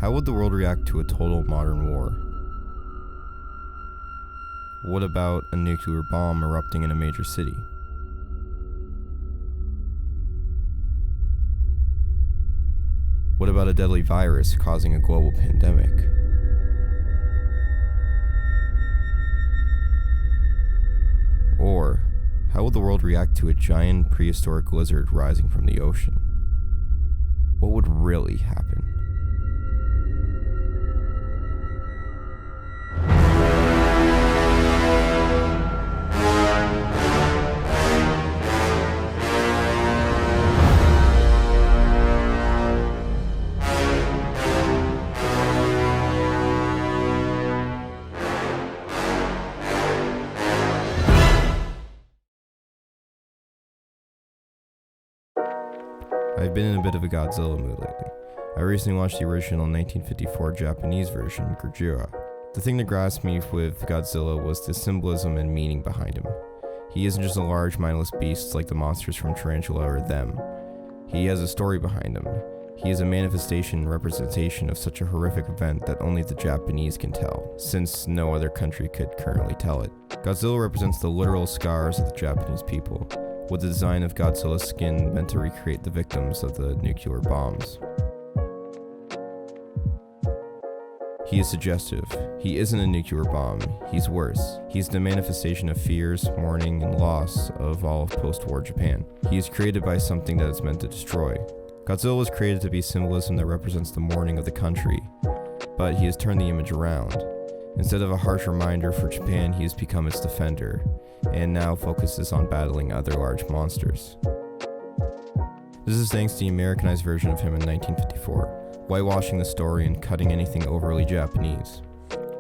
How would the world react to a total modern war? What about a nuclear bomb erupting in a major city? What about a deadly virus causing a global pandemic? Or, how would the world react to a giant prehistoric lizard rising from the ocean? What would really happen? I've been in a bit of a Godzilla mood lately. I recently watched the original 1954 Japanese version, Godzilla. The thing that grasped me with Godzilla was the symbolism and meaning behind him. He isn't just a large mindless beast like the monsters from Tarantula or Them. He has a story behind him. He is a manifestation and representation of such a horrific event that only the Japanese can tell, since no other country could currently tell it. Godzilla represents the literal scars of the Japanese people, with the design of Godzilla's skin meant to recreate the victims of the nuclear bombs. He is suggestive. He isn't a nuclear bomb. He's worse. He's the manifestation of fears, mourning, and loss of all of post-war Japan. He is created by something that is meant to destroy. Godzilla was created to be symbolism that represents the mourning of the country, but he has turned the image around. Instead of a harsh reminder for Japan, he has become its defender, and now focuses on battling other large monsters. This is thanks to the Americanized version of him in 1954, whitewashing the story and cutting anything overly Japanese.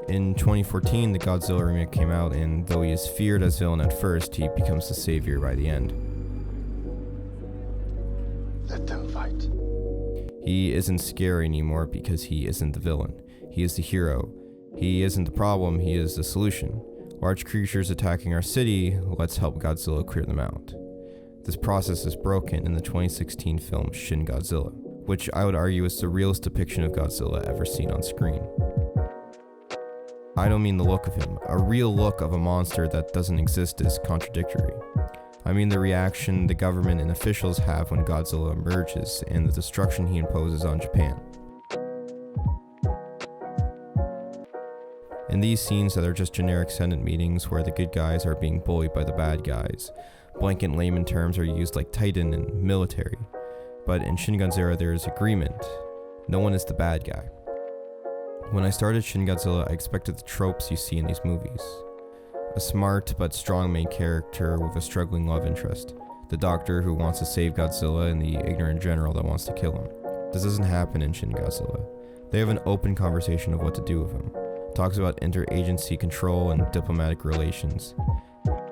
In 2014, the Godzilla remake came out, and though he is feared as villain at first, he becomes the savior by the end. Let them fight. He isn't scary anymore because he isn't the villain. He is the hero. He isn't the problem, he is the solution. Large creatures attacking our city, let's help Godzilla clear them out. This process is broken in the 2016 film Shin Godzilla, which I would argue is the realest depiction of Godzilla ever seen on screen. I don't mean the look of him. A real look of a monster that doesn't exist is contradictory. I mean the reaction the government and officials have when Godzilla emerges and the destruction he imposes on Japan. In these scenes that are just generic Senate meetings where the good guys are being bullied by the bad guys, blanket layman terms are used like Titan and military. But in Shin Godzilla there is agreement. No one is the bad guy. When I started Shin Godzilla, I expected the tropes you see in these movies. A smart but strong main character with a struggling love interest. The doctor who wants to save Godzilla and the ignorant general that wants to kill him. This doesn't happen in Shin Godzilla. They have an open conversation of what to do with him. Talks about interagency control and diplomatic relations.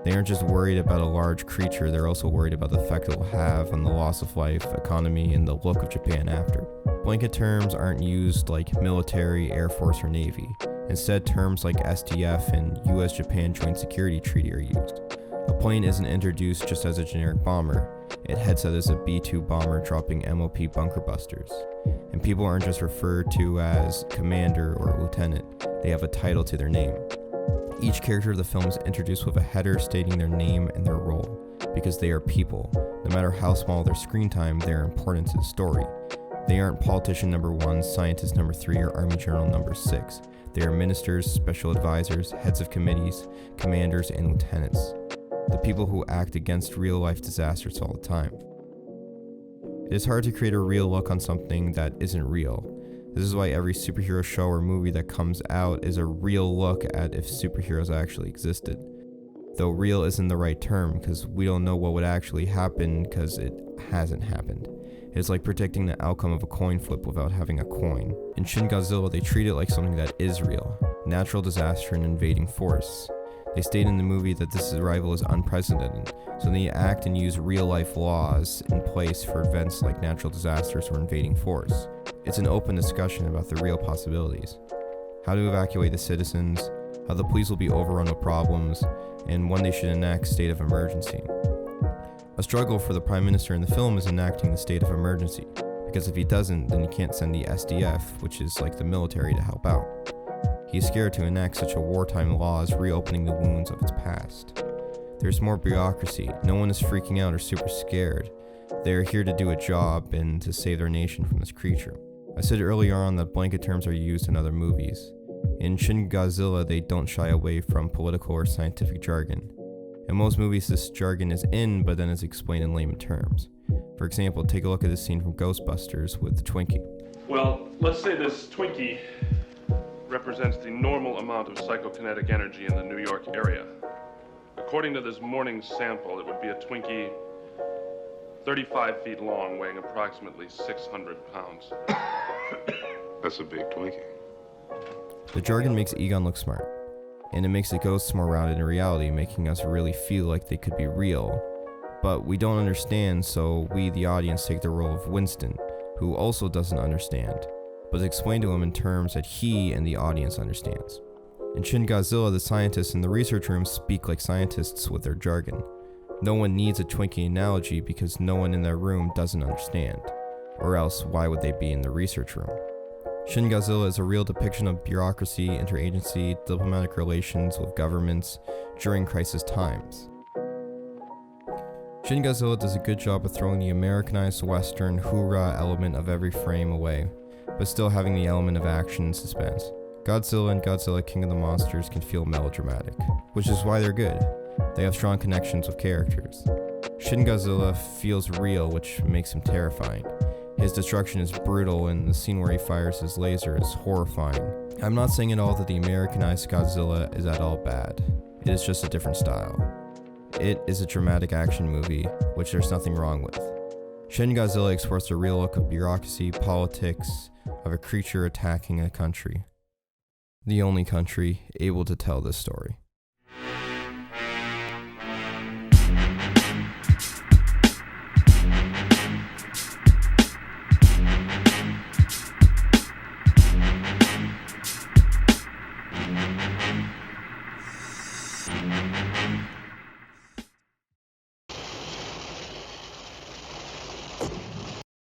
They aren't just worried about a large creature, they're also worried about the effect it will have on the loss of life, economy, and the look of Japan after. Blanket terms aren't used like military, air force, or navy. Instead, terms like SDF and US-Japan Joint Security Treaty are used. A plane isn't introduced just as a generic bomber. It heads out as a B-2 bomber dropping MOP bunker busters. And people aren't just referred to as commander or lieutenant. They have a title to their name. Each character of the film is introduced with a header stating their name and their role, because they are people. No matter how small their screen time, they are important to the story. They aren't politician number 1, scientist number 3, or army general number 6. They are ministers, special advisors, heads of committees, commanders, and lieutenants. The people who act against real-life disasters all the time. It is hard to create a real look on something that isn't real. This is why every superhero show or movie that comes out is a real look at if superheroes actually existed. Though real isn't the right term, because we don't know what would actually happen because it hasn't happened. It's like predicting the outcome of a coin flip without having a coin. In Shin Godzilla, they treat it like something that is real. Natural disaster and invading force. They state in the movie that this arrival is unprecedented, so they act and use real-life laws in place for events like natural disasters or invading force. It's an open discussion about the real possibilities. How to evacuate the citizens, how the police will be overrun with problems, and when they should enact state of emergency. A struggle for the Prime Minister in the film is enacting the state of emergency, because if he doesn't, then you can't send the SDF, which is like the military, to help out. He's scared to enact such a wartime law as reopening the wounds of its past. There's more bureaucracy. No one is freaking out or super scared. They're here to do a job and to save their nation from this creature. I said earlier on that blanket terms are used in other movies. In Shin Godzilla, they don't shy away from political or scientific jargon. In most movies, this jargon is in, but then is explained in layman terms. For example, take a look at this scene from Ghostbusters with the Twinkie. Well, let's say this Twinkie represents the normal amount of psychokinetic energy in the New York area. According to this morning's sample, it would be a Twinkie 35 feet long, weighing approximately 600 pounds. That's a big Twinkie. The jargon makes Egon look smart, and it makes the ghosts more rounded in reality, making us really feel like they could be real. But we don't understand, so we, the audience, take the role of Winston, who also doesn't understand, but explain to him in terms that he and the audience understands. In Shin Godzilla, the scientists in the research room speak like scientists with their jargon. No one needs a Twinkie analogy because no one in their room doesn't understand, or else why would they be in the research room? Shin Godzilla is a real depiction of bureaucracy, interagency, diplomatic relations with governments during crisis times. Shin Godzilla does a good job of throwing the Americanized Western hoorah element of every frame away, but still having the element of action and suspense. Godzilla and Godzilla King of the Monsters can feel melodramatic, which is why they're good. They have strong connections with characters. Shin Godzilla feels real, which makes him terrifying. His destruction is brutal, and the scene where he fires his laser is horrifying. I'm not saying at all that the Americanized Godzilla is at all bad. It is just a different style. It is a dramatic action movie, which there's nothing wrong with. Shin Godzilla explores the real look of bureaucracy, politics, of a creature attacking a country. The only country able to tell this story.